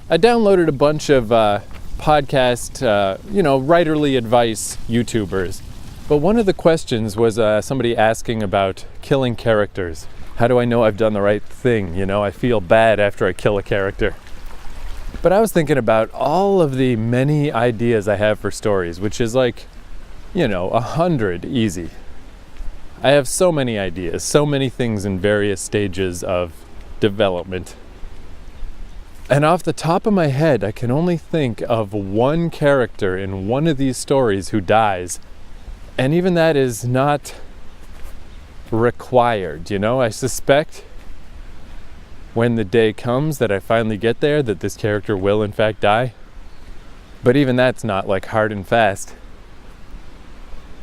I downloaded a bunch of podcast, writerly advice YouTubers. But one of the questions was somebody asking about killing characters. How do I know I've done the right thing? I feel bad after I kill a character. But I was thinking about all of the many ideas I have for stories, which is 100 easy. I have so many ideas, so many things in various stages of development. And off the top of my head, I can only think of one character in one of these stories who dies. And even that is not required, I suspect when the day comes that I finally get there that this character will in fact die. But even that's not hard and fast.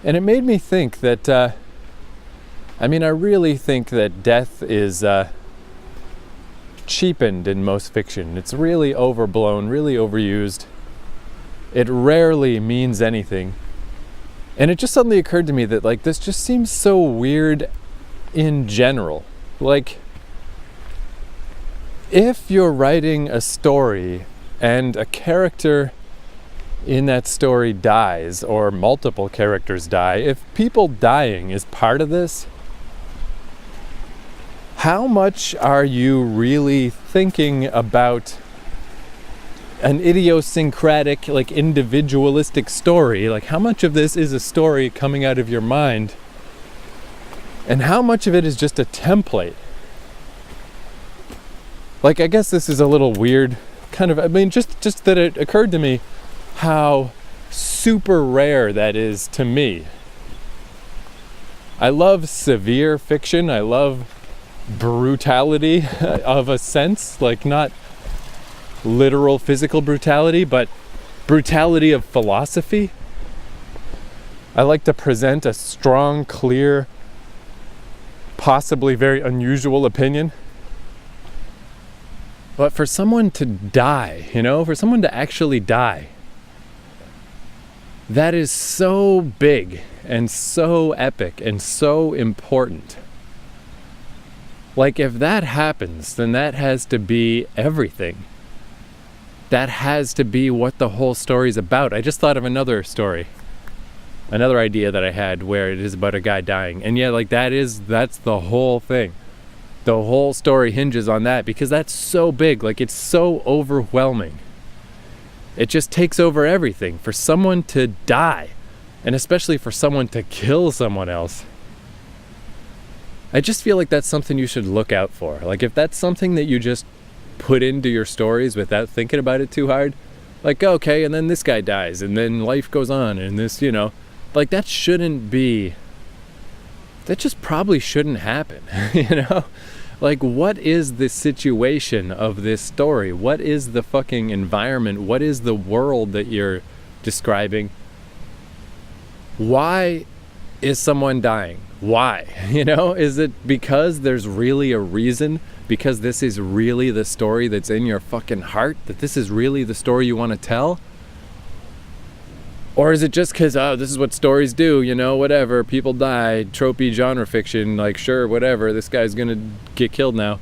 And it made me think that, I really think that death is cheapened in most fiction. It's really overblown, really overused. It rarely means anything. And it just suddenly occurred to me that this just seems so weird in general. If you're writing a story and a character in that story dies, or multiple characters die, if people dying is part of this, how much are you really thinking about an idiosyncratic, individualistic story? How much of this is a story coming out of your mind? And how much of it is just a template? I guess this is a little weird, just that it occurred to me how super rare that is to me. I love severe fiction. I love brutality of a sense, not literal physical brutality, but brutality of philosophy. I like to present a strong, clear, possibly very unusual opinion. But for someone to die, for someone to actually die, that is so big and so epic and so important. If that happens, then that has to be everything. That has to be what the whole story's about. I just thought of another story, another idea that I had where it is about a guy dying. And yeah, that's the whole thing. The whole story hinges on that because that's so big. It's so overwhelming. It just takes over everything. For someone to die, and especially for someone to kill someone else, I just feel that's something you should look out for. If that's something that you just put into your stories without thinking about it too hard, okay, and then this guy dies, and then life goes on, and this, that shouldn't be, that just probably shouldn't happen, what is the situation of this story? What is the fucking environment? What is the world that you're describing? Why is someone dying? Why? Is it because there's really a reason? Because this is really the story that's in your fucking heart? That this is really the story you want to tell? Or is it just because, this is what stories do, whatever, people die, tropey genre fiction, sure, whatever, this guy's gonna get killed now.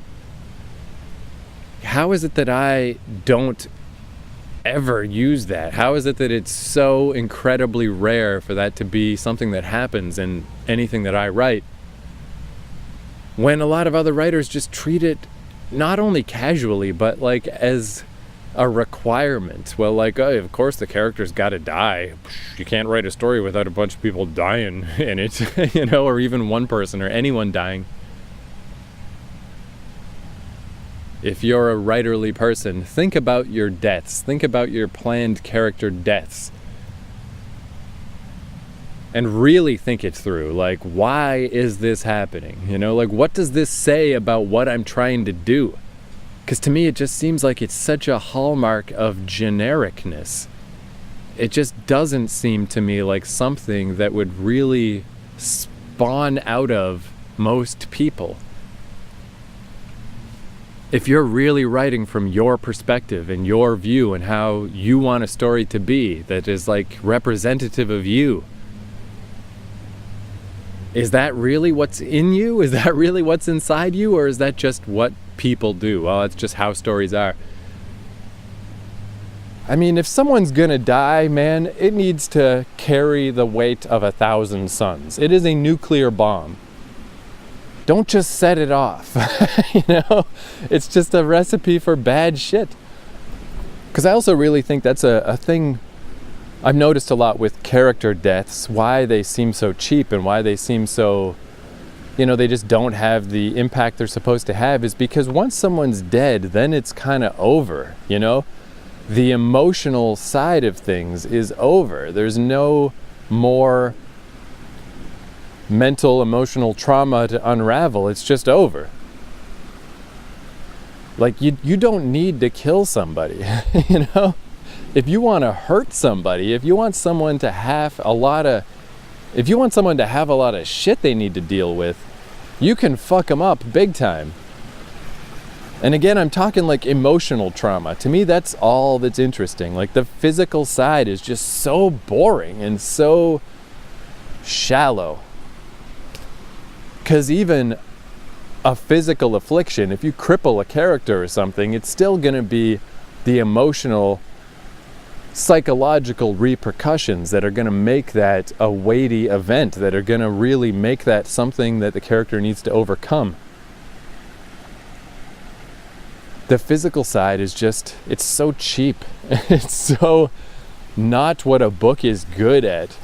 How is it that I don't ever use that? How is it that it's so incredibly rare for that to be something that happens in anything that I write, when a lot of other writers just treat it not only casually, but as a requirement? Well, of course the character's got to die. You can't write a story without a bunch of people dying in it, or even one person or anyone dying. If you're a writerly person, think about your deaths. Think about your planned character deaths. And really think it through. Why is this happening? What does this say about what I'm trying to do? Because to me, it just seems like it's such a hallmark of genericness. It just doesn't seem to me like something that would really spawn out of most people. If you're really writing from your perspective and your view and how you want a story to be that is representative of you, is that really what's in you? Is that really what's inside you? Or is that just what people do? Well, it's just how stories are. I mean, if someone's gonna die, man, it needs to carry the weight of 1,000 suns. It is a nuclear bomb. Don't just set it off. You know, it's just a recipe for bad shit. Because I also really think that's a thing I've noticed a lot with character deaths, why they seem so cheap and why they seem so, you know, they just don't have the impact they're supposed to have, is because once someone's dead, then it's kind of over, you know? The emotional side of things is over. There's no more mental, emotional trauma to unravel. It's just over. Like, you don't need to kill somebody, you know? If you want to hurt somebody, if you want someone to have a lot of shit they need to deal with, you can fuck them up big time. And again, I'm talking like emotional trauma. To me, that's all that's interesting. Like, the physical side is just so boring and so shallow. Because even a physical affliction, if you cripple a character or something, it's still going to be the emotional, psychological repercussions that are going to make that a weighty event, that are going to really make that something that the character needs to overcome. The physical side is just, it's so cheap. It's so not what a book is good at.